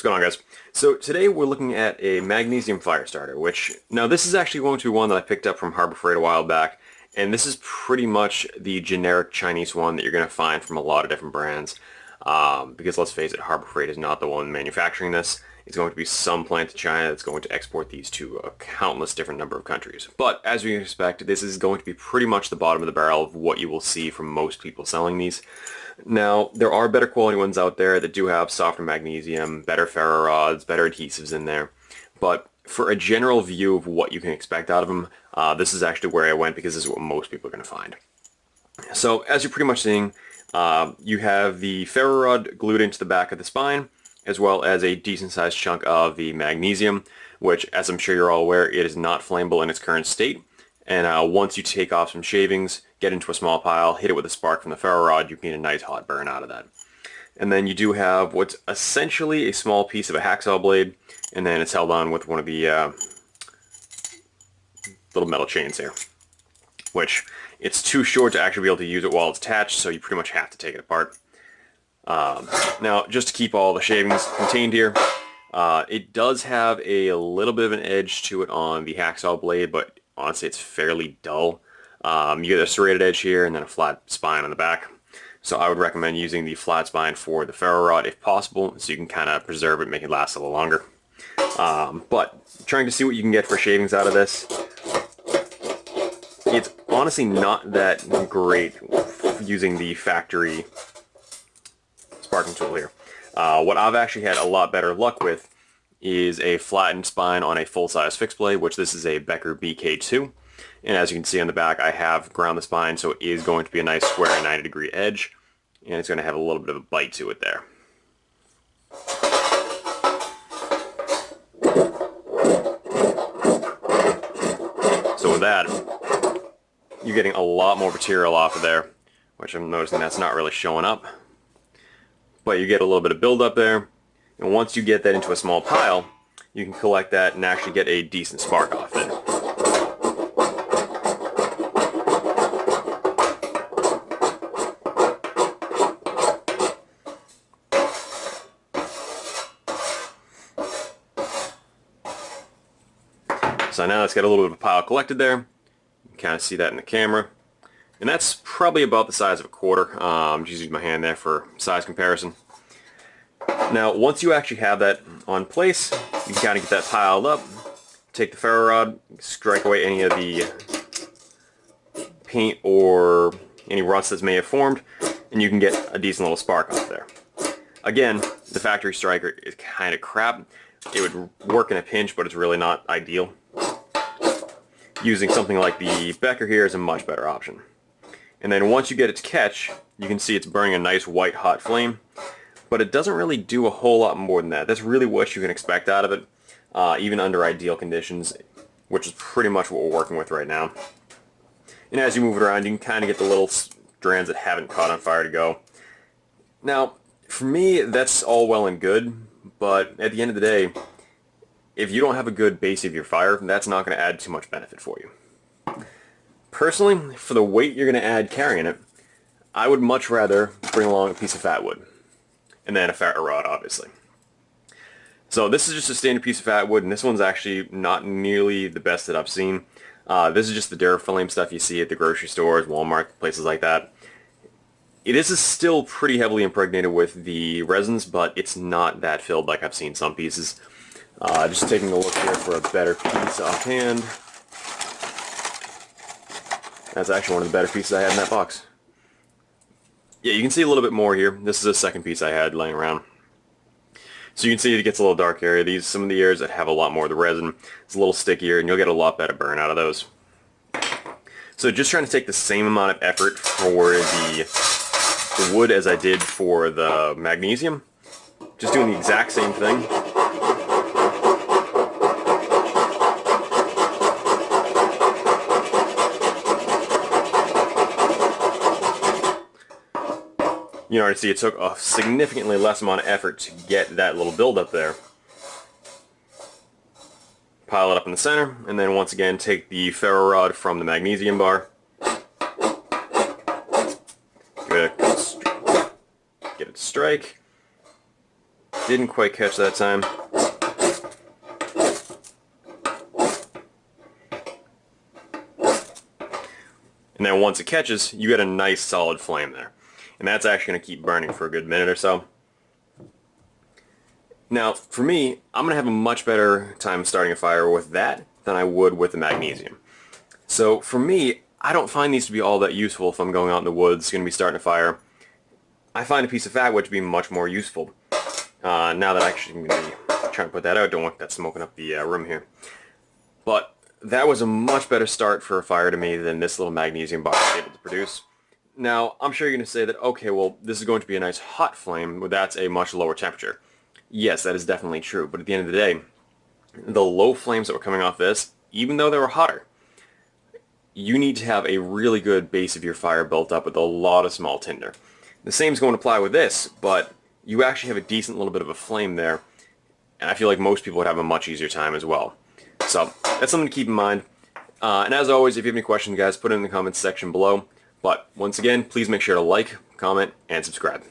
What's going on, guys? So today we're looking at a magnesium fire starter, which, now this is actually going to be one that I picked up from Harbor Freight a while back, and this is pretty much the generic Chinese one that you're going to find from a lot of different brands, because let's face it, Harbor Freight is not the one manufacturing this. It's going to be some plant in China that's going to export these to a countless different number of countries. But as we expect, this is going to be pretty much the bottom of the barrel of what you will see from most people selling these. Now, there are better quality ones out there that do have softer magnesium, better ferro rods, better adhesives in there. But for a general view of what you can expect out of them, this is actually where I went because this is what most people are going to find. So as you're pretty much seeing, you have the ferro rod glued into the back of the spine, as well as a decent sized chunk of the magnesium, which, as I'm sure you're all aware, it is not flammable in its current state. And once you take off some shavings, get into a small pile, hit it with a spark from the ferro rod, you can get a nice hot burn out of that. And then you do have what's essentially a small piece of a hacksaw blade, and then it's held on with one of the little metal chains here, which it's too short to actually be able to use it while it's attached, so you pretty much have to take it apart. Now, just to keep all the shavings contained here, it does have a little bit of an edge to it on the hacksaw blade, but honestly it's fairly dull. You get a serrated edge here and then a flat spine on the back. So I would recommend using the flat spine for the ferro rod if possible, so you can kind of preserve it, make it last a little longer. But trying to see what you can get for shavings out of this, it's honestly not that great using the factory sparking tool here. What I've actually had a lot better luck with is a flattened spine on a full-size fixed blade, which this is a Becker BK2. And as you can see on the back, I have ground the spine, so it is going to be a nice square 90-degree edge, and it's going to have a little bit of a bite to it there. So with that, you're getting a lot more material off of there, which I'm noticing that's not really showing up. But you get a little bit of buildup there, and once you get that into a small pile, you can collect that and actually get a decent spark off it. So now it's got a little bit of a pile collected there. You can kind of see that in the camera. And that's probably about the size of a quarter. I'm just using my hand there for size comparison. Now, once you actually have that on place, you can kind of get that piled up, take the ferro rod, strike away any of the paint or any rust that may have formed, and you can get a decent little spark off there. Again, the factory striker is kind of crap. It would work in a pinch, but it's really not ideal. Using something like the Becker here is a much better option. And then once you get it to catch, you can see it's burning a nice white hot flame, but it doesn't really do a whole lot more than that. That's really what you can expect out of it, even under ideal conditions, which is pretty much what we're working with right now. And as you move it around, you can kind of get the little strands that haven't caught on fire to go. Now, for me, that's all well and good, but at the end of the day, if you don't have a good base of your fire, that's not going to add too much benefit for you. Personally, for the weight you're going to add carrying it, I would much rather bring along a piece of fat wood, and then a ferro rod, obviously. So this is just a standard piece of fat wood, and this one's actually not nearly the best that I've seen. This is just the Duraflame stuff you see at the grocery stores, Walmart, places like that. It is still pretty heavily impregnated with the resins, but it's not that filled like I've seen some pieces. Just taking a look here for a better piece offhand. That's actually one of the better pieces I had in that box. Yeah, you can see a little bit more here. This is a second piece I had laying around. So you can see it gets a little dark area. Some of the areas that have a lot more of the resin, it's a little stickier, and you'll get a lot better burn out of those. So just trying to take the same amount of effort for the wood as I did for the magnesium. Just doing the exact same thing. You can already see it took a significantly less amount of effort to get that little buildup there. Pile it up in the center, and then once again take the ferro rod from the magnesium bar, get it to strike, Didn't quite catch that time. And then once it catches, you get a nice solid flame there. And that's actually going to keep burning for a good minute or so. Now, for me, I'm going to have a much better time starting a fire with that than I would with the magnesium. So for me, I don't find these to be all that useful if I'm going out in the woods, going to be starting a fire. I find a piece of fat wood to be much more useful. Now that I actually am going to be trying to put that out, don't want that smoking up the room here. But that was a much better start for a fire to me than this little magnesium box was able to produce. Now, I'm sure you're going to say that, okay, well, this is going to be a nice hot flame, but that's a much lower temperature. Yes, that is definitely true, but at the end of the day, the low flames that were coming off this, even though they were hotter, you need to have a really good base of your fire built up with a lot of small tinder. The same is going to apply with this, but you actually have a decent little bit of a flame there, and I feel like most people would have a much easier time as well. So that's something to keep in mind. And as always, if you have any questions, guys, put it in the comments section below. But once again, please make sure to like, comment, and subscribe.